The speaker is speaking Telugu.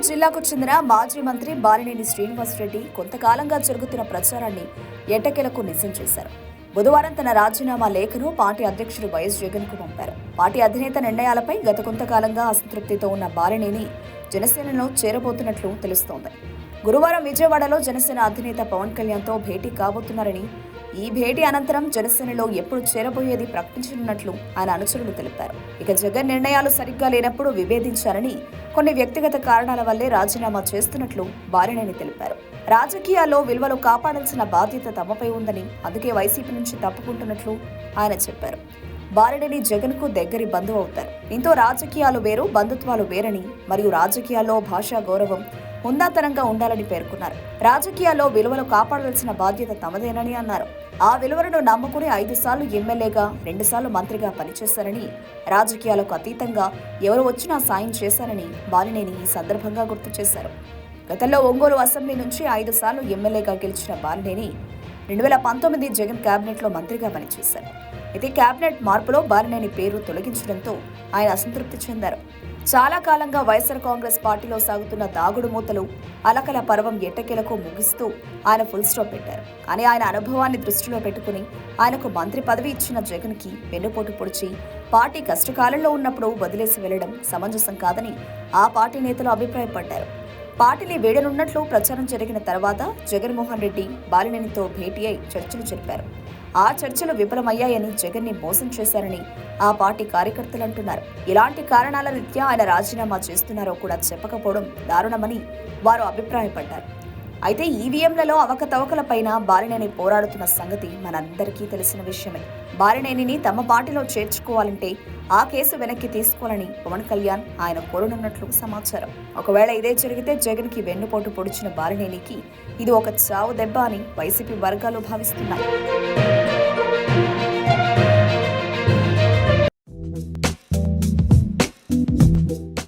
జిల్లాకు చెందిన మాజీ మంత్రి బాలినేని శ్రీనివాసరెడ్డి కొంతకాలంగా జరుగుతున్న ప్రచారాన్ని ఎట్టకేలకు నిజం చేశారు. బుధవారం తన రాజీనామా లేఖను పార్టీ అధ్యక్షుడు వైఎస్ జగన్ కు పంపారు. పార్టీ అధినేత నిర్ణయాలపై గత కొంతకాలంగా అసంతృప్తితో ఉన్న బాలినేని జనసేనలో చేరబోతున్నట్లు తెలుస్తోంది. గురువారం విజయవాడలో జనసేన అధినేత పవన్ కళ్యాణ్ తో భేటీ కాబోతున్నారని, ఈ భేటీ అనంతరం జనసేనలో ఎప్పుడు చేరబోయేది ప్రకటించనున్నట్లు ఆయన అనుచరులు తెలిపారు. ఇక జగన్ నిర్ణయాలు సరిగ్గా లేనప్పుడు విభేదించారని, కొన్ని వ్యక్తిగత కారణాల వల్లే రాజీనామా చేస్తున్నట్లు బాలినేని తెలిపారు. రాజకీయాల్లో విలువలు కాపాడాల్సిన బాధ్యత తమపై ఉందని, అందుకే వైసీపీ నుంచి తప్పుకుంటున్నట్లు ఆయన చెప్పారు. బాలినేని జగన్ కు దగ్గరి బంధువు అవుతారు. దీంతో రాజకీయాలు వేరు, బంధుత్వాలు వేరని, మరియు రాజకీయాల్లో భాషా గౌరవం హుందాతనంగా ఉండాలని పేర్కొన్నారు. రాజకీయాల్లో విలువలు కాపాడాల్సిన బాధ్యత తమదేనని అన్నారు. ఆ విలువలను నమ్ముకుని 5 సార్లు ఎమ్మెల్యేగా, 2 సార్లు మంత్రిగా పనిచేశారని, రాజకీయాలకు అతీతంగా ఎవరు వచ్చినా సాయం చేశారని బాలినేని ఈ సందర్భంగా గుర్తు చేశారు. గతంలో ఒంగోలు అసెంబ్లీ నుంచి 5 సార్లు ఎమ్మెల్యేగా గెలిచిన బాలినేని 2019 జగన్ కేబినెట్ లో మంత్రిగా పనిచేశారు. అయితే కేబినెట్ మార్పులో బాలినేని పేరు తొలగించడంతో ఆయన అసంతృప్తి చెందారు. చాలా కాలంగా వైఎస్ఆర్ కాంగ్రెస్ పార్టీలో సాగుతున్న దాగుడు మూతలు, అలకల పర్వం ఎట్టకేలకు ముగిస్తూ ఆయన ఫుల్ స్టాప్ పెట్టారు. కానీ ఆయన అనుభవాన్ని దృష్టిలో పెట్టుకుని ఆయనకు మంత్రి పదవి ఇచ్చిన జగన్ కి వెన్నుపోటు పొడిచి పార్టీ కష్టకాలంలో ఉన్నప్పుడు వదిలేసి వెళ్లడం సమంజసం కాదని ఆ పార్టీ నేతలు అభిప్రాయపడ్డారు. పార్టీని వీడనున్నట్లు ప్రచారం జరిగిన తర్వాత జగన్మోహన్ రెడ్డి బాలినేనితో భేటీ అయి చర్చలు జరిపారు. ఆ చర్చలు విఫలమయ్యాయని, జగన్ ని మోసం చేశారని ఆ పార్టీ కార్యకర్తలు అంటున్నారు. ఇలాంటి కారణాల రీత్యా ఆయన రాజీనామా చేస్తున్నారో కూడా చెప్పకపోవడం దారుణమని వారు అభిప్రాయపడ్డారు. అయితే ఈవీఎంలలో అవకతవకలపైన బాలినేని పోరాడుతున్న సంగతి మనందరికీ తెలిసిన విషయమే. బాలినేనిని తమ పార్టీలో చేర్చుకోవాలంటే ఆ కేసు వెనక్కి తీసుకోవాలని పవన్ కళ్యాణ్ ఆయన కోరనున్నట్లు సమాచారం. ఒకవేళ ఇదే జరిగితే జగన్ కి వెన్నుపోటు పొడిచిన బాలినేనికి ఇది ఒక చావు దెబ్బ అని వైసీపీ వర్గాలు భావిస్తున్నాయి.